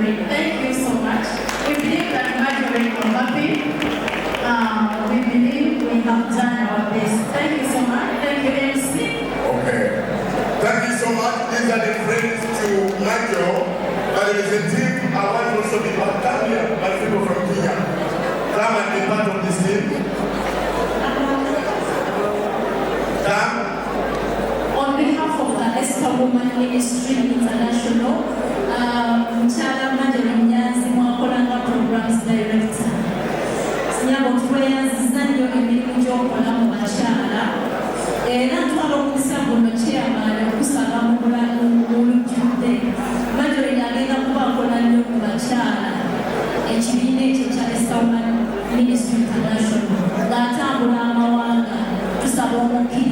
Marjorie. Thank you so much. We believe that Marjorie is happy. We believe we have done our best. Thank you so much. Thank you, MC. Okay. Thank you so much. These are the friends to Michael. But there is a team I want also to come here, my people from Kenya. Come and be part of this team. Come. On behalf of the Esther Woman Ministry International, Mchala Marjorie Nyanzi Mwakolanga Programs Director. Sinyabo tweyanziza nnyo emirimu gy'okola mu bakyala. Era ntwala omusango no chairman okusaba mu bulujjudde. Marjorie agenda kuba akola nnyo ku bakyala. Ekibiina ekyo kya Esther Woman Ministry International ng'atambula amawanga tusaba omukkiriza